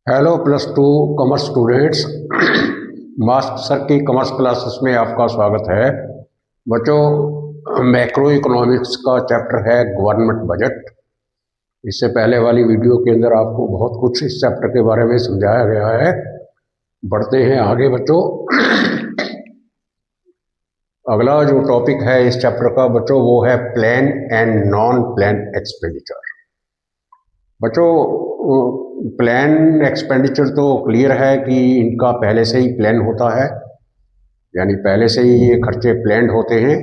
Hello +2 commerce students. Master sir की commerce classes में आपका स्वागत है। बच्चों, मैक्रो इकोनॉमिक्स का चैप्टर है गवर्नमेंट बजट। इससे पहले वाली वीडियो के अंदर आपको बहुत कुछ इस चैप्टर के बारे में समझाया गया है। बढ़ते हैं आगे बच्चों। अगला जो टॉपिक है इस चैप्टर का बच्चों वो है plan and non plan expenditure. बच्चों, प्लान एक्सपेंडिचर तो क्लियर है कि इनका पहले से ही प्लान होता है, यानी पहले से ही ये खर्चे प्लान्ड होते हैं।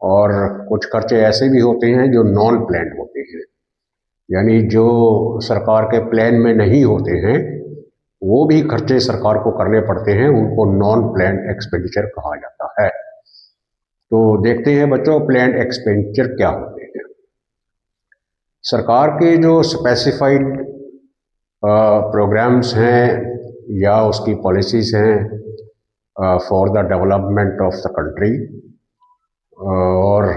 और कुछ खर्चे ऐसे भी होते हैं जो नॉन प्लान्ड होते हैं, यानी जो सरकार के प्लान में नहीं होते हैं वो भी खर्चे सरकार को करने पड़ते हैं, उनको नॉन प्लान्ड एक्सपेंडिचर कहा जाता है। तो देखते हैं बच्चों प्लान्ड एक्सपेंडिचर क्या होते हैं। सरकार के जो स्पेसिफाइड प्रोग्राम्स हैं या उसकी पॉलिसीज़ हैं for the development of the country, और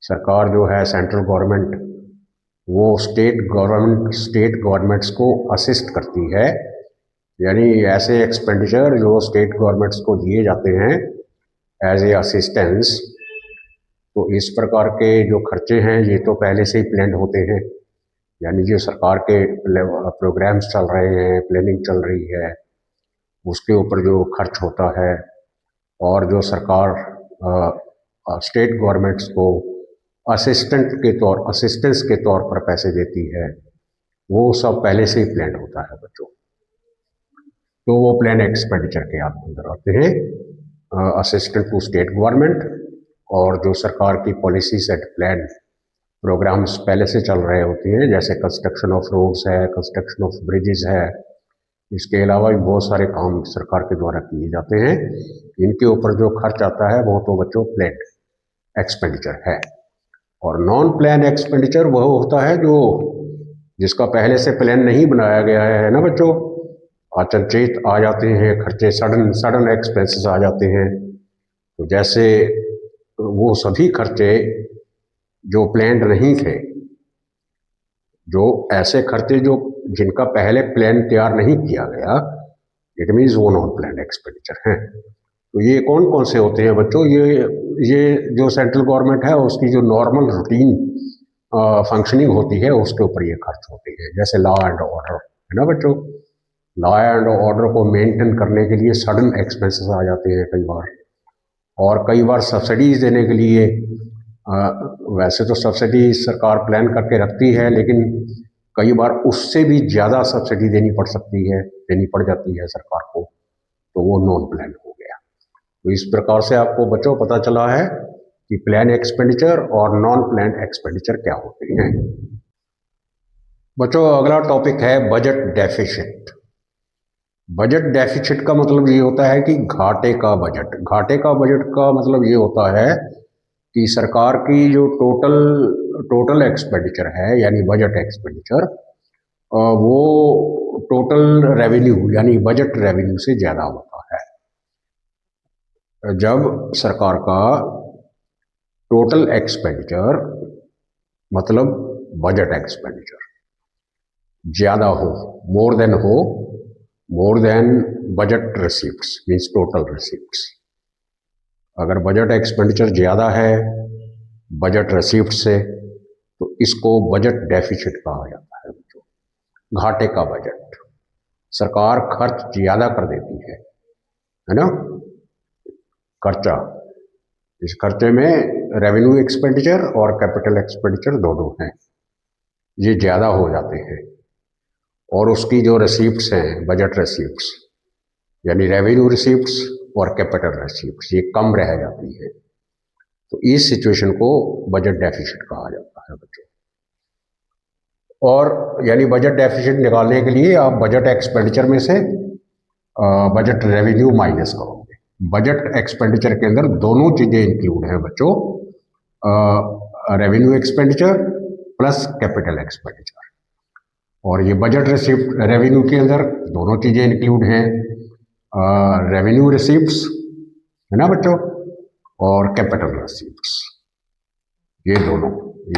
सरकार जो है सेंट्रल गवर्नमेंट वो स्टेट गवर्नमेंट्स को असिस्ट करती है, यानी ऐसे एक्सपेंडिचर जो स्टेट गवर्नमेंट्स को दिए जाते हैं एज ए असिस्टेंस। तो इस प्रकार के जो खर्चे हैं ये तो पहले से ही प्लान्ड होते हैं, यानी जो सरकार के प्रोग्राम्स चल रहे हैं, प्लानिंग चल रही है, उसके ऊपर जो खर्च होता है और जो सरकार स्टेट गवर्नमेंट्स को असिस्टेंस के तौर पर पैसे देती है, वो सब पहले से ही प्लान होता है बच्चों। तो वो प्लान एक्सपेंडिचर के अंदर आते हैं, असिस्टेंट टू स्टेट गवर्नमेंट, और जो सरकार की पॉलिसीज एंड प्लान प्रोग्राम्स पहले से चल रहे होते हैं, जैसे कंस्ट्रक्शन ऑफ रोड्स है, कंस्ट्रक्शन ऑफ ब्रिजेस है। इसके अलावा भी बहुत सारे काम सरकार के द्वारा किए जाते हैं, इनके ऊपर जो खर्च आता है वो तो बच्चों प्लान एक्सपेंडिचर है। और नॉन प्लान एक्सपेंडिचर वह होता है जो जिसका पहले से प्लान नहीं बनाया गया है ना बच्चों, अचानक आ जाते हैं खर्चे, सडन एक्सपेंसेस आ जाते हैं। तो जैसे वो सभी खर्चे जो प्लान्ड नहीं थे, जो ऐसे खर्चे जो जिनका पहले प्लान तैयार नहीं किया गया, इट मीन्स वो नॉन प्लान एक्सपेंडिचर हैं। तो ये कौन कौन से होते हैं बच्चों? ये जो सेंट्रल गवर्नमेंट है उसकी जो नॉर्मल रूटीन फंक्शनिंग होती है उसके ऊपर ये खर्च होते हैं, जैसे लॉ एंड ऑर्डर है ना बच्चों। लॉ एंड ऑर्डर को मेंटेन करने के लिए सडन एक्सपेंसेस आ जाते हैं कई बार, और कई बार सब्सिडीज देने के लिए वैसे तो सब्सिडी सरकार प्लान करके रखती है, लेकिन कई बार उससे भी ज़्यादा सब्सिडी देनी पड़ जाती है सरकार को, तो वो नॉन प्लान हो गया। तो इस प्रकार से आपको बच्चों पता चला है कि प्लान एक्सपेंडिचर और नॉन प्लान एक्सपेंडिचर क्या होते हैं। बच्चों, अगला टॉपिक है बजट डेफिसिट। बजट डेफिसिट का मतलब ये होता है कि घाटे का बजट। घाटे का बजट का मतलब ये होता है कि सरकार की जो टोटल एक्सपेंडिचर है, यानी बजट एक्सपेंडिचर, वो टोटल रेवेन्यू यानी बजट रेवेन्यू से ज़्यादा होता है। जब सरकार का टोटल एक्सपेंडिचर मतलब बजट एक्सपेंडिचर ज़्यादा हो, more than budget receipts means total receipts. अगर बजट एक्सपेंडिचर ज़्यादा है बजट रिसीप्ट से, तो इसको बजट डेफिसिट कहा जाता है बच्चों। घाटे का बजट, सरकार खर्च ज़्यादा कर देती है ना, खर्चा। इस खर्चे में रेवेन्यू एक्सपेंडिचर और कैपिटल एक्सपेंडिचर दोनों हैं, ये ज़्यादा हो जाते हैं, और उसकी जो रिसीप्ट्स हैं बजट रिसीप्ट्स यानी रेवेन्यू रिसीप्ट्स और कैपिटल रिसीप्ट्स ये कम रह जाती है। तो इस सिचुएशन को बजट डेफिसिट कहा जाता है बच्चों। और यानी बजट डेफिसिट निकालने के लिए आप बजट एक्सपेंडिचर में से बजट रेवेन्यू माइनस करोगे। बजट एक्सपेंडिचर के अंदर दोनों चीज़ें इंक्लूड हैं बच्चों, revenue expenditure plus capital expenditure. और ये बजट रिसिप्ट रेवेन्यू के अंदर दोनों चीज़ें इंक्लूड हैं, रेवेन्यू रिसिप्ट्स है ना बच्चों, और कैपिटल रिसिप्ट्स। ये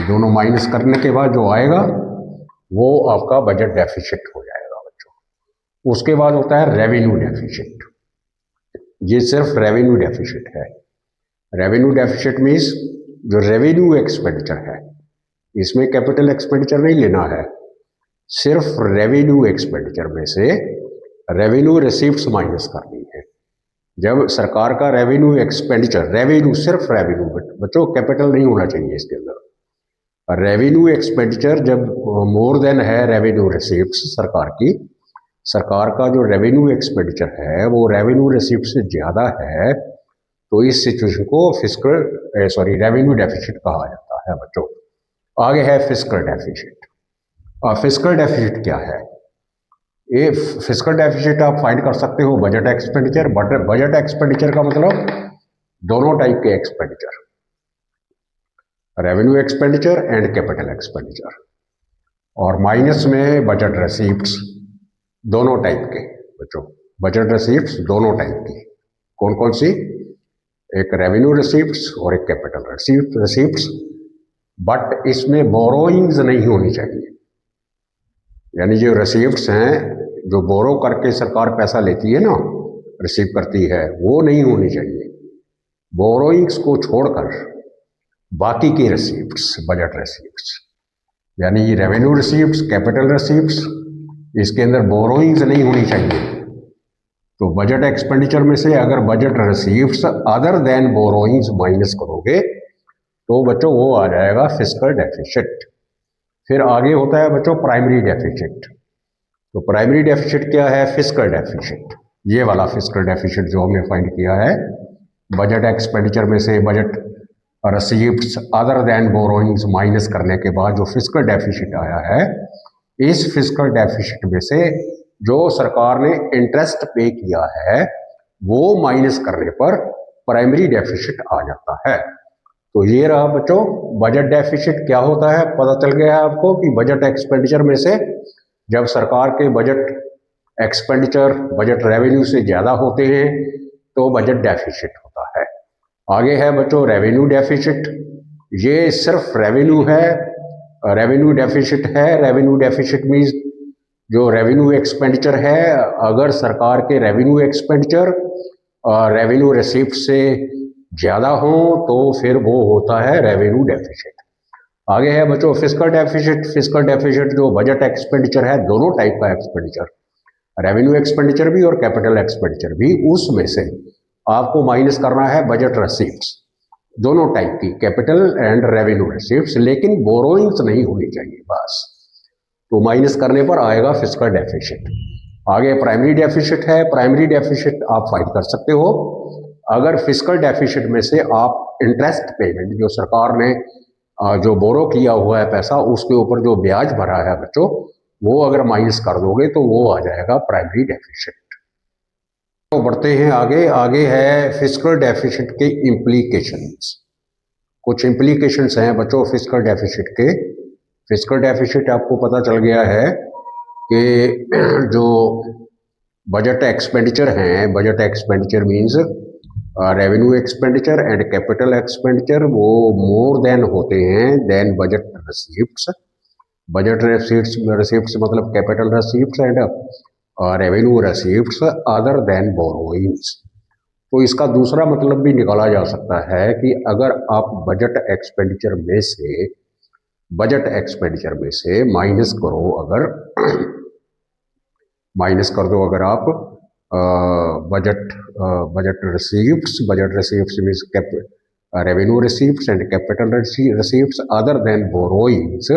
दोनों माइनस करने के बाद जो आएगा वो आपका बजट डेफिसिट हो जाएगा। उसके बाद होता है रेवेन्यू डेफिसिट। ये सिर्फ रेवेन्यू डेफिसिट है। रेवेन्यू डेफिसिट मीन्स जो रेवेन्यू एक्सपेंडिचर है, इसमें कैपिटल एक्सपेंडिचर नहीं लेना है, सिर्फ रेवेन्यू एक्सपेंडिचर में से रेवेन्यू रिसीव्स माइनस करनी है। जब सरकार का रेवेन्यू एक्सपेंडिचर, रेवेन्यू सिर्फ रेवेन्यू, बच्चों कैपिटल नहीं होना चाहिए इसके अंदर, रेवेन्यू एक्सपेंडिचर जब मोर देन है रेवेन्यू रिसीव्स सरकार की, सरकार का जो रेवेन्यू एक्सपेंडिचर है वो रेवेन्यू रिसीव्ट से ज़्यादा है, तो इस सिचुएशन को रेवेन्यू डेफिसिट कहा जाता है बच्चों। आगे है फिस्कल डेफिसिट। फिस्कल डेफिसिट क्या है? ये फिस्कल डेफिसिट आप फाइंड कर सकते हो बजट एक्सपेंडिचर। बजट एक्सपेंडिचर का मतलब दोनों टाइप के expenditure, revenue expenditure and capital expenditure, और माइनस में बजट रिसीप्ट्स, दोनों टाइप के बच्चों। बजट रिसीप्ट्स दोनों टाइप की, कौन कौन सी? एक रेवेन्यू रिसीप्ट्स और एक कैपिटल रिसीप्ट्स। बट इसमें बोरोइंग्स नहीं होनी चाहिए, यानी जो रिसीप्ट्स हैं, जो बोरो करके सरकार पैसा लेती है ना, रिसीव करती है, वो नहीं होनी चाहिए। बोरोइंग्स को छोड़कर बाकी की रिसीप्ट्स, बजट रिसीप्ट्स, यानी रेवेन्यू रिसीप्ट्स, कैपिटल रिसीप्ट्स, इसके अंदर बोरोइंग्स नहीं होनी चाहिए। तो बजट एक्सपेंडिचर में से अगर budget receipts other than borrowings minus करोगे तो बच्चों वो आ जाएगा फिस्कल डेफिसिट। फिर आगे होता है बच्चों प्राइमरी डेफिसिट। तो प्राइमरी डेफिसिट क्या है? फिस्कल डेफिसिट, ये वाला फिस्कल डेफिसिट जो हमने फाइंड किया है, बजट एक्सपेंडिचर में से budget receipts other than borrowings minus करने के बाद जो फिस्कल डेफिसिट आया है, इस फिस्कल डेफिसिट में से जो सरकार ने इंटरेस्ट पे किया है वो माइनस करने पर प्राइमरी डेफिसिट आ जाता है। तो ये रहा बच्चों बजट डेफिसिट क्या होता है। पता चल गया आपको कि बजट एक्सपेंडिचर में से जब सरकार के बजट एक्सपेंडिचर बजट रेवेन्यू से ज़्यादा होते हैं तो बजट डेफिसिट होता है। आगे है बच्चों रेवेन्यू डेफिसिट। ये सिर्फ रेवेन्यू है, रेवेन्यू डेफिसिट है। रेवेन्यू डेफिसिट मीन्स जो रेवेन्यू एक्सपेंडिचर है, अगर सरकार के रेवेन्यू एक्सपेंडिचर रेवेन्यू रिसीप्ट से ज़्यादा हो तो फिर वो होता है रेवेन्यू डेफिसिट। आगे है बच्चों फिस्कल डेफिसिट। फिस्कल डेफिसिट जो बजट एक्सपेंडिचर है, दोनों टाइप का एक्सपेंडिचर, रेवेन्यू एक्सपेंडिचर भी और कैपिटल एक्सपेंडिचर भी, उसमें से आपको माइनस करना है बजट रिसीप्ट्स, दोनों टाइप की, कैपिटल एंड रेवेन्यू रिसीप्ट्स, लेकिन बोरोइंग्स नहीं होनी चाहिए बस। तो माइनस करने पर आएगा फिस्कल डेफिसिट। आगे प्राइमरी डेफिसिट है। प्राइमरी डेफिसिट आप फाइंड कर सकते हो अगर फिस्कल डेफिसिट में से आप इंटरेस्ट पेमेंट, जो सरकार ने जो बोरो किया हुआ है पैसा, उसके ऊपर जो ब्याज भरा है बच्चों, वो अगर माइनस कर दोगे तो वो आ जाएगा प्राइमरी डेफिसिट। तो बढ़ते हैं आगे। आगे है फिस्कल डेफिसिट के इम्प्लीकेशंस। कुछ इम्प्लीकेशंस हैं बच्चों फिस्कल डेफिसिट के। फिस्कल डेफिसिट आपको पता चल गया है कि जो बजट एक्सपेंडिचर हैं, budget expenditure means revenue expenditure and capital expenditure, वो मोर देन होते हैं then budget receipts. Budget receipts मतलब capital receipts and revenue receipts other than borrowings. तो इसका दूसरा मतलब भी निकाला जा सकता है कि अगर आप बजट एक्सपेंडिचर में से माइनस करो, अगर माइनस कर दो अगर आप budget receipts means revenue receipts and capital receipts other than borrowings,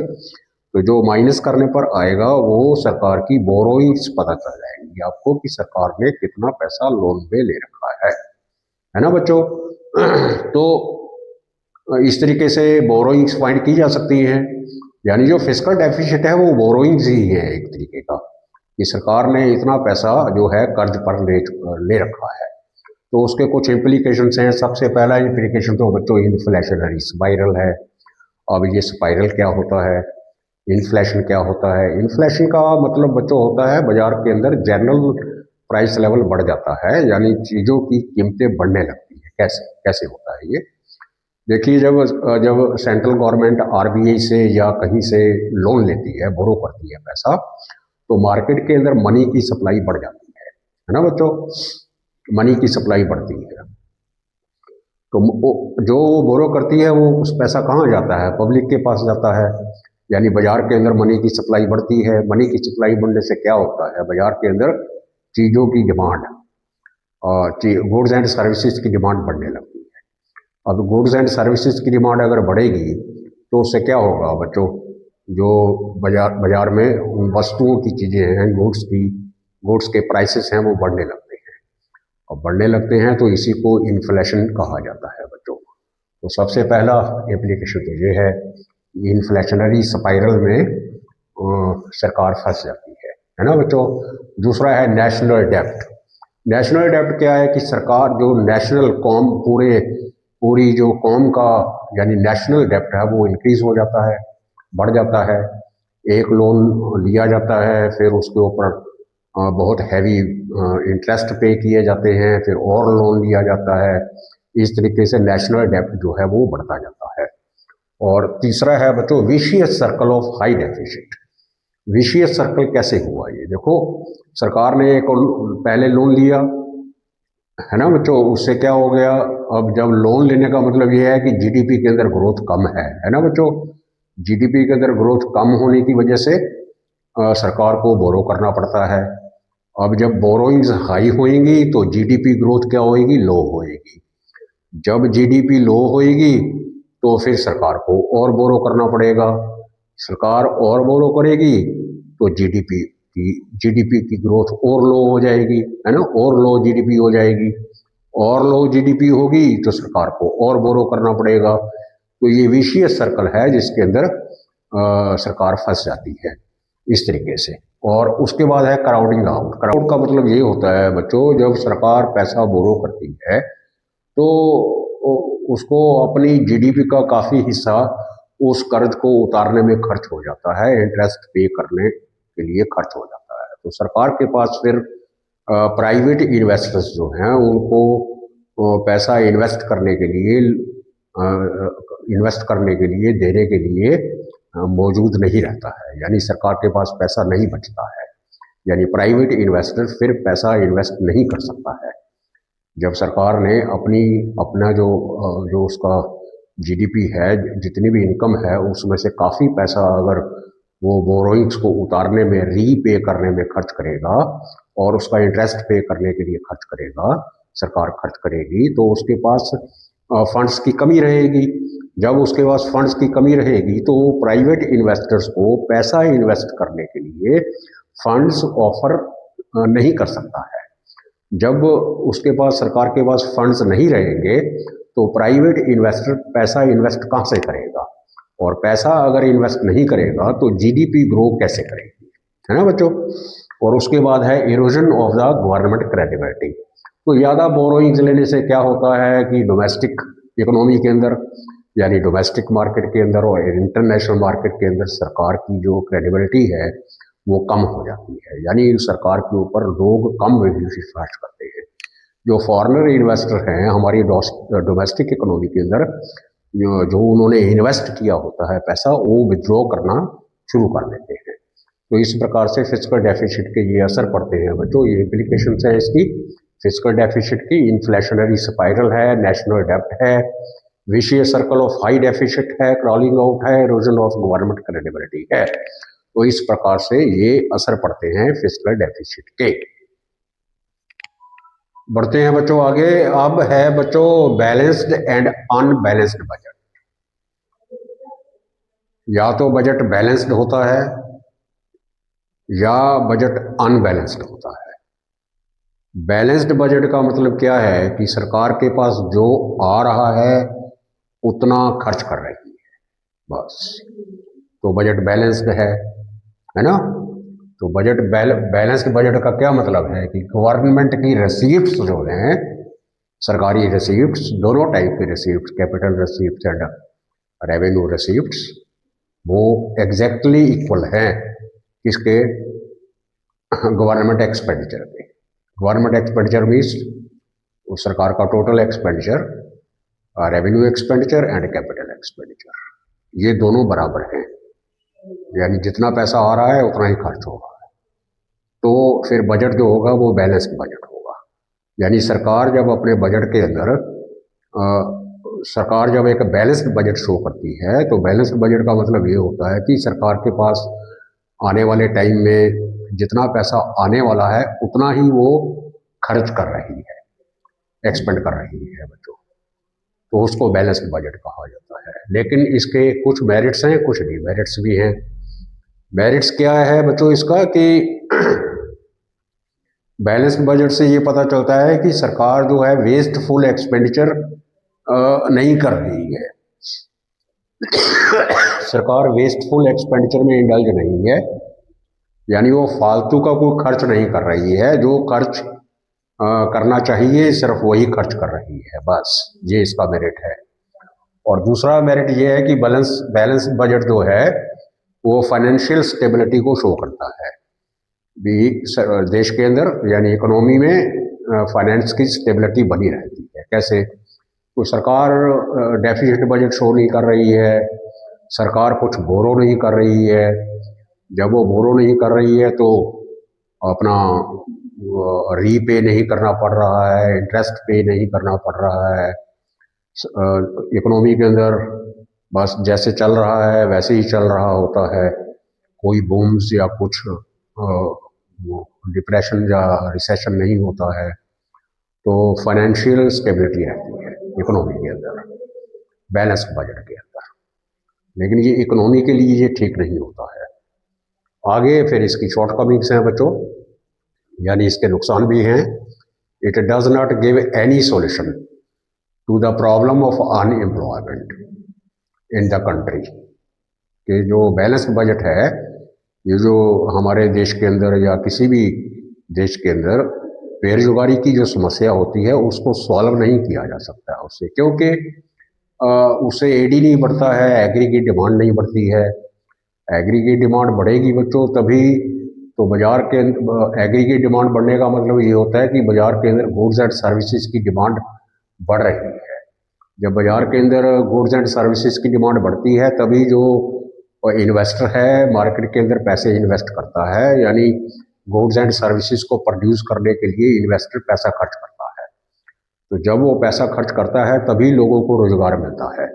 तो जो माइनस करने पर आएगा वो सरकार की बोरोइंग्स पता चल जाएंगी आपको कि सरकार ने कितना पैसा लोन पे ले रखा है ना बच्चों। तो इस तरीके से बोरोइंग्स फाइंड की जा सकती हैं, यानी जो फिस्कल डेफिसिट है वो बोरोइंग्स ही है एक तरीके का, कि सरकार ने इतना पैसा जो है कर्ज पर ले रखा है। तो उसके कुछ इम्प्लीकेशंस हैं। सबसे पहला इम्प्लीकेशन तो बच्चों इन्फ्लेशनरी स्पाइरल है। अब ये स्पाइरल क्या होता है, इन्फ्लेशन क्या होता है? इन्फ्लेशन का मतलब बच्चों होता है बाजार के अंदर जनरल प्राइस लेवल बढ़ जाता है, यानी चीज़ों की कीमतें बढ़ने लगती है। कैसे कैसे होता है ये? देखिए, जब सेंट्रल गवर्नमेंट आरबीआई से या कहीं से लोन लेती है, बोरो करती है पैसा, तो मार्केट के अंदर मनी की सप्लाई बढ़ जाती है ना बच्चों, मनी की सप्लाई बढ़ती है। तो जो बोरो करती है वो उस पैसा कहाँ जाता है, पब्लिक के पास जाता है, यानी बाजार के अंदर मनी की सप्लाई बढ़ती है। मनी की सप्लाई बढ़ने से क्या होता है, बाजार के अंदर चीज़ों की डिमांड और गुड्स एंड सर्विसेज की डिमांड बढ़ने लगती है। अब गुड्स एंड सर्विसेज की डिमांड अगर बढ़ेगी तो उससे क्या होगा बच्चों, जो बाजार में उन वस्तुओं की चीज़ें हैं, गुड्स के प्राइसेस हैं वो बढ़ने लगते हैं, और बढ़ने लगते हैं तो इसी को इन्फ्लेशन कहा जाता है बच्चों। तो सबसे पहला एप्लीकेशन तो ये है, इन्फ्लेशनरी स्पाइरल में सरकार फंस जाती है ना बच्चों। दूसरा है नेशनल डेब्ट। नेशनल डेब्ट क्या है कि सरकार जो नेशनल कॉम पूरी जो कॉम का यानी नेशनल डेब्ट है वो इंक्रीज हो जाता है, बढ़ जाता है। एक लोन लिया जाता है, फिर उसके ऊपर बहुत हैवी इंटरेस्ट पे किए जाते हैं, फिर और लोन लिया जाता है। इस तरीके से नेशनल डेब्ट जो है वो बढ़ता जाता है। और तीसरा है बच्चों vicious circle of high deficit. Vicious circle कैसे हुआ, ये देखो, सरकार ने एक पहले लोन लिया है ना बच्चों, उससे क्या हो गया, अब जब लोन लेने का मतलब ये है कि जीडीपी के अंदर ग्रोथ कम है ना बच्चों। जीडीपी के अंदर ग्रोथ कम होने की वजह से सरकार को बोरो करना पड़ता है। अब जब बोरोइंग्स हाई होएंगी तो जीडीपी ग्रोथ क्या होएगी, लो होएगी। जब जीडीपी लो होएगी तो फिर सरकार को और बोरो करना पड़ेगा। सरकार और बोरो करेगी तो जीडीपी की ग्रोथ और लो हो जाएगी, है ना, और लो जीडीपी हो जाएगी। और लो जीडीपी होगी तो सरकार को और बोरो करना पड़ेगा। तो ये विशियस सर्कल है जिसके अंदर सरकार फंस जाती है इस तरीके से। और उसके बाद है क्राउडिंग आउट। क्राउड का मतलब ये होता है बच्चों, जब सरकार पैसा बोरो करती है तो उसको अपनी जीडीपी का काफ़ी हिस्सा उस कर्ज को उतारने में खर्च हो जाता है, इंटरेस्ट पे करने के लिए खर्च हो जाता है। तो सरकार के पास फिर प्राइवेट इन्वेस्टर्स जो हैं उनको पैसा इन्वेस्ट करने के लिए देने के लिए मौजूद नहीं रहता है, यानी सरकार के पास पैसा नहीं बचता है, यानी प्राइवेट इन्वेस्टर फिर पैसा इन्वेस्ट नहीं कर सकता है। जब सरकार ने अपना जो उसका जीडीपी है, जितनी भी इनकम है उसमें से काफ़ी पैसा अगर वो बोरोइंग्स को उतारने में, रीपे करने में खर्च करेगा और उसका इंटरेस्ट पे करने के लिए खर्च करेगा, सरकार खर्च करेगी, तो उसके पास फंड्स की कमी रहेगी। जब उसके पास फंड्स की कमी रहेगी तो प्राइवेट इन्वेस्टर्स को पैसा इन्वेस्ट करने के लिए फंड्स ऑफर नहीं कर सकता है। जब उसके पास, सरकार के पास फंड्स नहीं रहेंगे तो प्राइवेट इन्वेस्टर पैसा इन्वेस्ट कहाँ से करेगा, और पैसा अगर इन्वेस्ट नहीं करेगा तो जीडीपी ग्रो कैसे करेगी, है ना बच्चों। और उसके बाद है erosion of the government credibility. तो ज़्यादा बोरोइंग्स लेने से क्या होता है कि डोमेस्टिक इकोनॉमी के अंदर, यानी डोमेस्टिक मार्केट के अंदर और इंटरनेशनल मार्केट के अंदर सरकार की जो क्रेडिबिलिटी है वो कम हो जाती है, यानी सरकार के ऊपर लोग कम विश्वास करते हैं। जो फॉरेनर इन्वेस्टर हैं हमारी डोमेस्टिक इकोनॉमी के अंदर, जो उन्होंने इन्वेस्ट किया होता है पैसा, वो विड्रॉ करना शुरू कर देते हैं। तो इस प्रकार से फिस्कल डेफिसिट के ये असर पड़ते हैं बच्चों, ये इम्प्लीकेशन है इसकी। फिस्कल डेफिसिट की इन्फ्लेशनरी स्पाइरल है, नेशनल डेब्ट है, vicious circle of high deficit है, क्रॉलिंग आउट है, इरोजन ऑफ गवर्नमेंट क्रेडिबिलिटी है। तो इस प्रकार से ये असर पड़ते हैं फिस्कल डेफिसिट के। बढ़ते हैं बच्चों आगे। अब है बच्चों बैलेंस्ड एंड अनबैलेंस्ड बजट। या तो बजट बैलेंस्ड होता है या बजट अनबैलेंस्ड होता है। बैलेंस्ड बजट का मतलब क्या है कि सरकार के पास जो आ रहा है उतना खर्च कर रही है, बस, तो बजट बैलेंस्ड है ना। तो बैलेंस्ड बजट का क्या मतलब है कि गवर्नमेंट की रिसीप्ट्स जो हैं, सरकारी रिसीप्ट्स, दोनों टाइप की receipts, capital receipts and revenue receipts, वो एग्जैक्टली इक्वल हैं किसके, गवर्नमेंट एक्सपेंडिचर के। गवर्नमेंट एक्सपेंडिचर मीन्स उस सरकार का total expenditure, revenue expenditure and capital expenditure, ये दोनों बराबर हैं, यानी जितना पैसा आ रहा है उतना ही खर्च हो रहा है। तो फिर बजट जो होगा वो बैलेंस्ड बजट होगा। यानी सरकार जब अपने बजट के अंदर सरकार जब एक बैलेंस्ड बजट शो करती है तो बैलेंस्ड बजट का मतलब ये होता है कि सरकार के पास आने वाले टाइम में जितना पैसा आने वाला है उतना ही वो खर्च कर रही है, एक्सपेंड कर रही है बच्चों, तो उसको बैलेंस्ड बजट कहा जाता है। लेकिन इसके कुछ मेरिट्स हैं, कुछ डिमेरिट्स भी हैं। मेरिट्स क्या है बच्चों इसका कि बैलेंस्ड बजट से ये पता चलता है कि सरकार जो है वेस्टफुल एक्सपेंडिचर नहीं कर रही है। सरकार वेस्टफुल एक्सपेंडिचर में इंडल्ज नहीं है, यानी वो फालतू का कोई खर्च नहीं कर रही है। जो खर्च करना चाहिए सिर्फ वही खर्च कर रही है, बस ये इसका मेरिट है। और दूसरा मेरिट ये है कि बैलेंस बजट जो है वो फाइनेंशियल स्टेबिलिटी को शो करता है। भी देश के अंदर यानी इकोनॉमी में फाइनेंस की स्टेबिलिटी बनी रहती है। कैसे? तो सरकार डेफिसिट बजट शो नहीं कर रही है, सरकार कुछ बोरो नहीं कर रही है। जब वो बोरो नहीं कर रही है तो अपना रीपे नहीं करना पड़ रहा है, इंटरेस्ट पे नहीं करना पड़ रहा है। इकोनॉमी के अंदर बस जैसे चल रहा है वैसे ही चल रहा होता है, कोई बूम्स या कुछ डिप्रेशन या रिसेशन नहीं होता है। तो फाइनेंशियल स्टेबिलिटी रहती है इकोनॉमी के अंदर, बैलेंस बजट के अंदर। लेकिन ये इकोनॉमी के लिए ये ठीक नहीं होता है। आगे फिर इसकी शॉर्टकमिंग्स हैं बच्चों, यानी इसके नुकसान भी हैं। It does not give any solution to the problem of unemployment in the country. कि जो बैलेंस बजट है, ये जो हमारे देश के अंदर या किसी भी देश के अंदर बेरोजगारी की जो समस्या होती है उसको सॉल्व नहीं किया जा सकता है उससे, क्योंकि उससे एडी नहीं बढ़ता है, एग्रीगेट डिमांड नहीं बढ़ती है। एग्रीगेट डिमांड बढ़ेगी बच्चों तभी तो बाजार के अंदर, एग्रीगेट डिमांड बढ़ने का मतलब ये होता है कि बाजार के अंदर गुड्स एंड सर्विसेज की डिमांड बढ़ रही है। जब बाजार के अंदर गुड्स एंड सर्विसेज की डिमांड बढ़ती है तभी जो इन्वेस्टर है मार्केट के अंदर पैसे इन्वेस्ट करता है, यानी गुड्स एंड सर्विसेज को प्रोड्यूस करने के लिए इन्वेस्टर पैसा खर्च करता है। तो जब वो पैसा खर्च करता है तभी लोगों को रोजगार मिलता है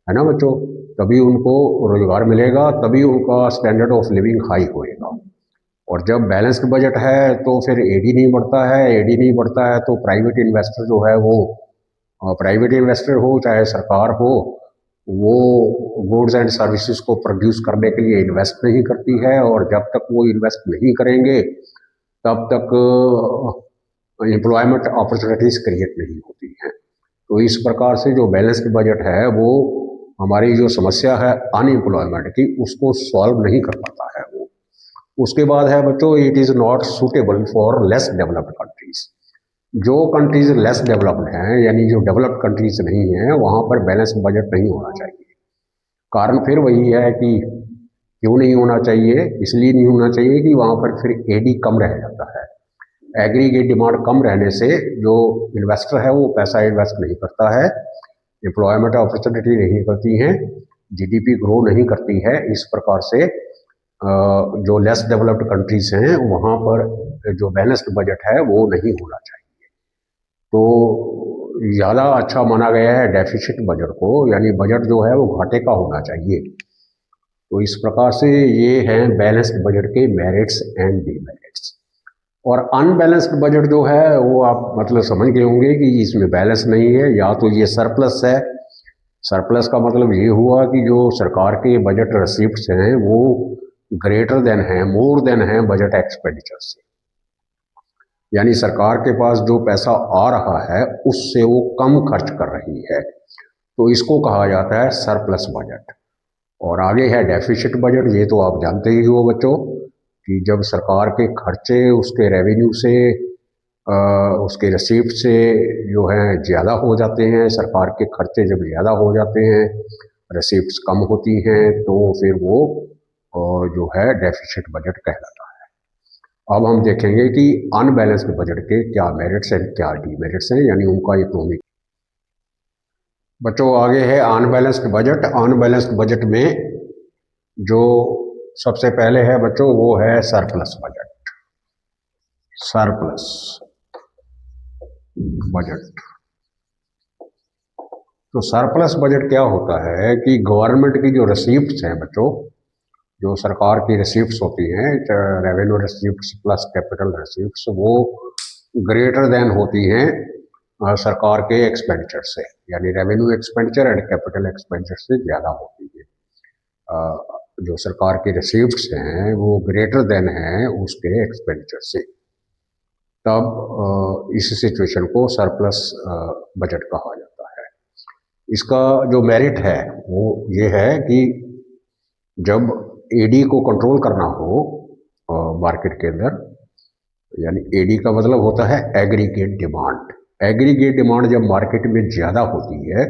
ना बच्चों? तभी उनको रोजगार मिलेगा, तभी उनका स्टैंडर्ड ऑफ लिविंग हाई होएगा। और जब बैलेंस्ड बजट है तो फिर एडी नहीं बढ़ता है, एडी नहीं बढ़ता है तो प्राइवेट इन्वेस्टर जो है वो प्राइवेट इन्वेस्टर हो चाहे सरकार हो, वो गुड्स एंड सर्विसेज को प्रोड्यूस करने के लिए इन्वेस्ट नहीं करती है। और जब तक वो इन्वेस्ट नहीं करेंगे तब तक एम्प्लॉयमेंट अपॉर्चुनिटीज़ क्रिएट नहीं होती हैं। तो इस प्रकार से जो बैलेंस्ड बजट है वो हमारी जो समस्या है अनएम्प्लॉयमेंट की उसको सॉल्व नहीं कर पाता है वो। उसके बाद है बच्चों, it is not suitable for less developed countries. जो कंट्रीज लेस डेवलप्ड हैं यानी जो डेवलप्ड कंट्रीज नहीं हैं वहाँ पर बैलेंस बजट नहीं होना चाहिए। कारण फिर वही है कि क्यों नहीं होना चाहिए, इसलिए नहीं होना चाहिए कि वहाँ पर फिर एडी कम रह जाता है। एग्रीगेट डिमांड कम रहने से जो इन्वेस्टर है वो पैसा इन्वेस्ट नहीं करता है, एम्प्लॉयमेंट अपॉर्चुनिटी नहीं करती हैं, जीडीपी ग्रो नहीं करती है। इस प्रकार से जो लेस डेवलप्ड कंट्रीज हैं वहाँ पर जो बैलेंस्ड बजट है वो नहीं होना चाहिए। तो ज़्यादा अच्छा माना गया है डेफिसिट बजट को, यानी बजट जो है वो घाटे का होना चाहिए। तो इस प्रकार से ये हैं बैलेंस्ड बजट के मेरिट्स एंड डिमेरिट्स। और अनबैलेंस्ड बजट जो है वो आप मतलब समझ गए होंगे कि इसमें बैलेंस नहीं है, या तो ये सरप्लस है। सरप्लस का मतलब ये हुआ कि जो सरकार के बजट रिसीप्ट्स हैं वो ग्रेटर देन है, मोर देन है बजट एक्सपेंडिचर से, यानी सरकार के पास जो पैसा आ रहा है उससे वो कम खर्च कर रही है, तो इसको कहा जाता है सरप्लस बजट। और आगे है डेफिसिट बजट। ये तो आप जानते ही हो बच्चों कि जब सरकार के खर्चे उसके रेवेन्यू से उसके रिसीप्ट से जो है ज़्यादा हो जाते हैं, सरकार के खर्चे जब ज़्यादा हो जाते हैं, रिसीप्ट्स कम होती हैं, तो फिर वो जो है डेफिसिट बजट कहलाता है। अब हम देखेंगे कि अनबैलेंस्ड बजट के क्या मेरिट्स एंड क्या डीमेरिट्स हैं, यानी उनका इकोनॉमिक। बच्चों आगे है अनबैलेंस्ड बजट। अनबैलेंस्ड बजट में जो सबसे पहले है बच्चों वो है सरप्लस बजट। Surplus budget. तो सरप्लस बजट क्या होता है कि गवर्नमेंट की जो रिसीप्ट्स हैं बच्चों, जो सरकार की रिसीप्ट्स होती हैं, revenue receipts plus capital receipts, वो ग्रेटर देन होती हैं सरकार के एक्सपेंडिचर से, यानी revenue expenditure and capital expenditure से ज़्यादा होती है। जो सरकार की रिसीप्ट्स हैं वो ग्रेटर देन है उसके एक्सपेंडिचर से, तब इस सिचुएशन को सरप्लस बजट कहा जाता है। इसका जो मेरिट है वो ये है कि जब एडी को कंट्रोल करना हो मार्केट के अंदर, यानी एडी का मतलब होता है एग्रीगेट डिमांड। एग्रीगेट डिमांड जब मार्केट में ज़्यादा होती है,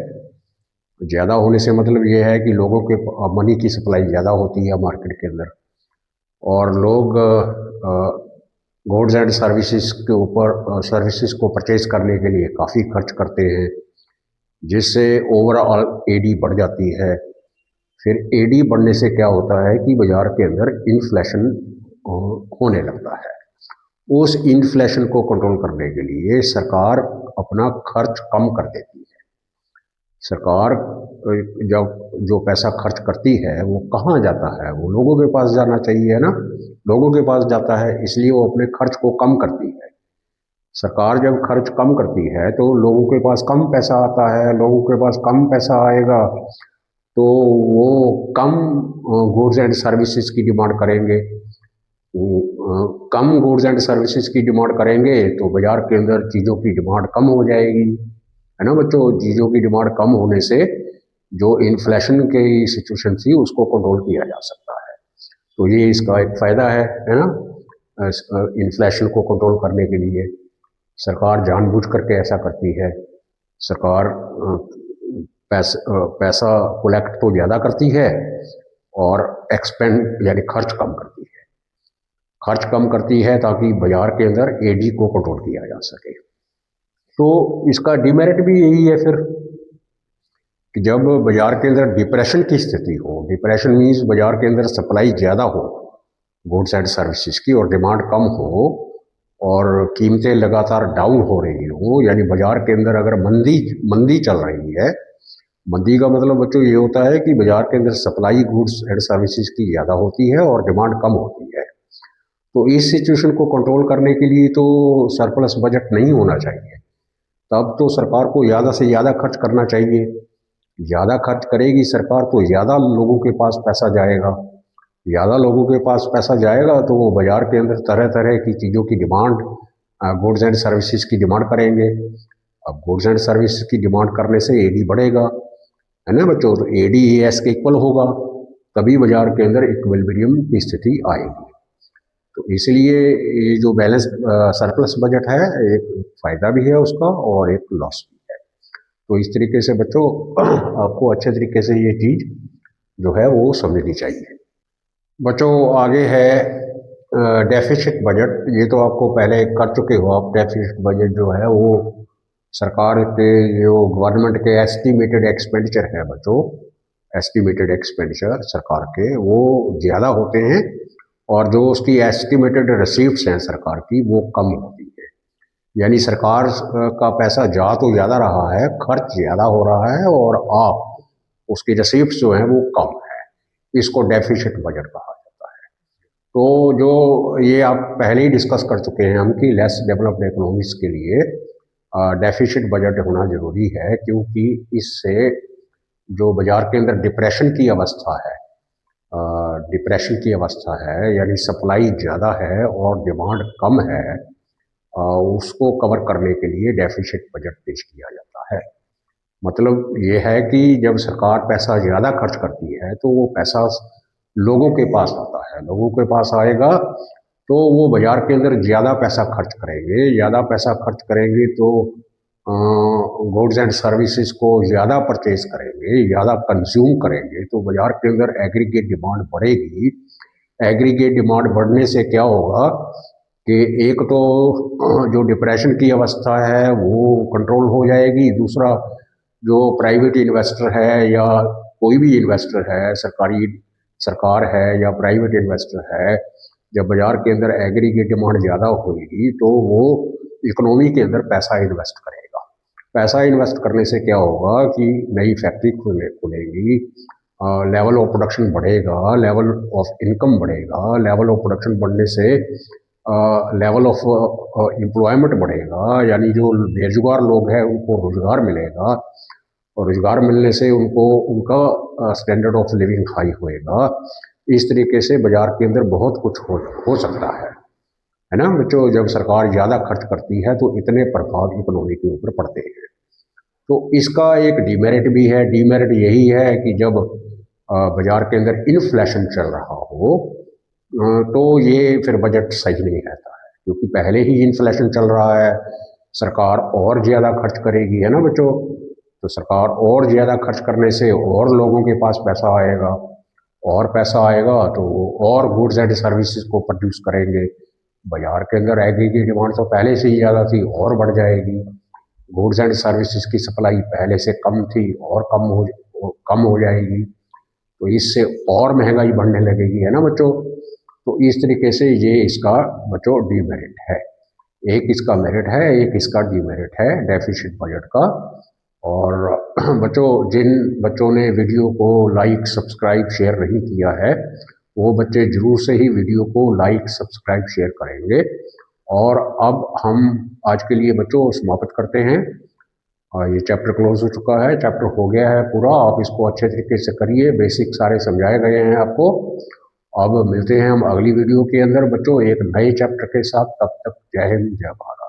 ज़्यादा होने से मतलब ये है कि लोगों के मनी की सप्लाई ज़्यादा होती है मार्केट के अंदर, और लोग गुड्स एंड सर्विसेज के ऊपर सर्विसेज को परचेज करने के लिए काफ़ी खर्च करते हैं, जिससे ओवरऑल एडी बढ़ जाती है। फिर एडी बढ़ने से क्या होता है कि बाज़ार के अंदर इन्फ्लेशन होने लगता है। उस इन्फ्लेशन को कंट्रोल करने के लिए सरकार अपना खर्च कम कर देती है। सरकार जब जो पैसा खर्च करती है वो कहाँ जाता है? वो लोगों के पास जाना चाहिए ना, लोगों के पास जाता है, इसलिए वो अपने खर्च को कम करती है। सरकार जब खर्च कम करती है तो लोगों के पास कम पैसा आता है, लोगों के पास कम पैसा आएगा तो वो कम गुड्स एंड सर्विसेज की डिमांड करेंगे। कम गुड्स एंड सर्विसेज की डिमांड करेंगे तो बाज़ार के अंदर चीज़ों की डिमांड कम हो जाएगी, है ना बच्चों। चीज़ों की डिमांड कम होने से जो इन्फ्लेशन की सिचुएशन थी उसको कंट्रोल किया जा सकता है। तो ये इसका एक फ़ायदा है ना। इन्फ्लेशन को कंट्रोल करने के लिए सरकार जानबूझ करके ऐसा करती है। सरकार पैसा कलेक्ट तो ज़्यादा करती है और एक्सपेंड यानी खर्च कम करती है। खर्च कम करती है ताकि बाज़ार के अंदर एडी को कंट्रोल किया जा सके। तो इसका डिमेरिट भी यही है फिर कि जब बाज़ार के अंदर डिप्रेशन की स्थिति हो, डिप्रेशन मीन्स बाज़ार के अंदर सप्लाई ज़्यादा हो गुड्स एंड सर्विसेज की और डिमांड कम हो और कीमतें लगातार डाउन हो रही हो, यानी बाज़ार के अंदर अगर मंदी चल रही है। मंदी का मतलब बच्चों ये होता है कि बाज़ार के अंदर सप्लाई गुड्स एंड सर्विसेज की ज़्यादा होती है और डिमांड कम होती है। तो इस सिचुएशन को कंट्रोल करने के लिए तो सरप्लस बजट नहीं होना चाहिए। तब तो सरकार को ज़्यादा से ज़्यादा खर्च करना चाहिए। ज़्यादा खर्च करेगी सरकार तो ज़्यादा लोगों के पास पैसा जाएगा। ज़्यादा लोगों के पास पैसा जाएगा तो वो बाज़ार के अंदर तरह तरह की चीज़ों की डिमांड, गुड्स एंड सर्विसेज की डिमांड करेंगे। अब गुड्स एंड सर्विसेज की डिमांड करने से एडी बढ़ेगा, है ना बच्चों। तो एडी एस के इक्वल होगा, तभी बाज़ार के अंदर इक्विलिब्रियम की स्थिति आएगी। तो इसलिए ये जो बैलेंस सरप्लस बजट है, एक फ़ायदा भी है उसका और एक लॉस भी है। तो इस तरीके से बच्चों आपको अच्छे तरीके से ये चीज़ जो है वो समझनी चाहिए। बच्चों आगे है डेफिसिट बजट। ये तो आपको पहले कर चुके हो आप। डेफिसिट बजट जो है वो सरकार के जो गवर्नमेंट के एस्टिमेटेड एक्सपेंडिचर है बच्चों, एस्टिमेटेड एक्सपेंडिचर सरकार के वो ज़्यादा होते हैं और जो उसकी एस्टिमेटेड रिसीप्ट्स हैं सरकार की वो कम होती है। यानी सरकार का पैसा जा तो ज़्यादा रहा है, खर्च ज़्यादा हो रहा है और उसकी रिसीप्ट्स जो हैं वो कम है। इसको डेफिसिट बजट कहा जाता है। तो जो ये आप पहले ही डिस्कस कर चुके हैं हम कि लेस डेवलप्ड इकोनॉमीज के लिए डेफिसिट बजट होना ज़रूरी है, क्योंकि इससे जो बाज़ार के अंदर डिप्रेशन की अवस्था है, यानी सप्लाई ज़्यादा है और डिमांड कम है, उसको कवर करने के लिए डेफिसिट बजट पेश किया जाता है। मतलब ये है कि जब सरकार पैसा ज़्यादा खर्च करती है तो वो पैसा लोगों के पास आता है। लोगों के पास आएगा तो वो बाज़ार के अंदर ज़्यादा पैसा खर्च करेंगे। ज़्यादा पैसा खर्च करेंगे तो गुड्स एंड सर्विसेज को ज़्यादा परचेज करेंगे, ज़्यादा कंज्यूम करेंगे, तो बाज़ार के अंदर एग्रीगेट डिमांड बढ़ेगी। एग्रीगेट डिमांड बढ़ने से क्या होगा कि एक तो जो डिप्रेशन की अवस्था है वो कंट्रोल हो जाएगी। दूसरा, जो प्राइवेट इन्वेस्टर है या कोई भी इन्वेस्टर है, सरकार है या प्राइवेट इन्वेस्टर है, जब बाजार के अंदर एग्री की डिमांड ज़्यादा होगी तो वो इकोनॉमी के अंदर पैसा इन्वेस्ट करेगा। पैसा इन्वेस्ट करने से क्या होगा कि नई फैक्ट्री खुलेगी, लेवल ऑफ प्रोडक्शन बढ़ेगा, लेवल ऑफ इनकम बढ़ेगा, लेवल ऑफ प्रोडक्शन बढ़ने से लेवल ऑफ एम्प्लॉयमेंट बढ़ेगा, यानी जो बेरोजगार लोग हैं उनको रोजगार मिलेगा, और रोजगार मिलने से उनको उनका स्टैंडर्ड ऑफ लिविंग हाई होएगा। इस तरीके से बाजार के अंदर बहुत कुछ हो सकता है ना बच्चों। जब सरकार ज़्यादा खर्च करती है तो इतने प्रभाव इकोनॉमी के ऊपर पड़ते हैं। तो इसका एक डीमेरिट भी है। डीमेरिट यही है कि जब बाजार के अंदर इन्फ्लेशन चल रहा हो तो ये फिर बजट सही नहीं रहता है, क्योंकि पहले ही इन्फ्लेशन चल रहा है, सरकार और ज़्यादा खर्च करेगी, है ना बच्चों। तो सरकार और ज़्यादा खर्च करने से और लोगों के पास पैसा आएगा, और पैसा आएगा तो वो और गुड्स एंड सर्विसेज को प्रोड्यूस करेंगे। बाजार के अंदर एग्री की डिमांड तो पहले से ही ज़्यादा थी और बढ़ जाएगी। गुड्स एंड सर्विसेज की सप्लाई पहले से कम थी और कम हो जाएगी, तो इससे और महंगाई बढ़ने लगेगी, है ना बच्चों। तो इस तरीके से ये इसका बच्चों डीमेरिट है। एक इसका मेरिट है, एक इसका डीमेरिट है डेफिसिट बजट का। और बच्चों, जिन बच्चों ने वीडियो को लाइक सब्सक्राइब शेयर नहीं किया है वो बच्चे जरूर से ही वीडियो को लाइक सब्सक्राइब शेयर करेंगे। और अब हम आज के लिए बच्चों समाप्त करते हैं। ये चैप्टर क्लोज हो चुका है, चैप्टर हो गया है पूरा। आप इसको अच्छे तरीके से करिए, बेसिक सारे समझाए गए हैं आपको। अब मिलते हैं हम अगली वीडियो के अंदर बच्चों एक नए चैप्टर के साथ। तब तक जय हिंद जय भारत।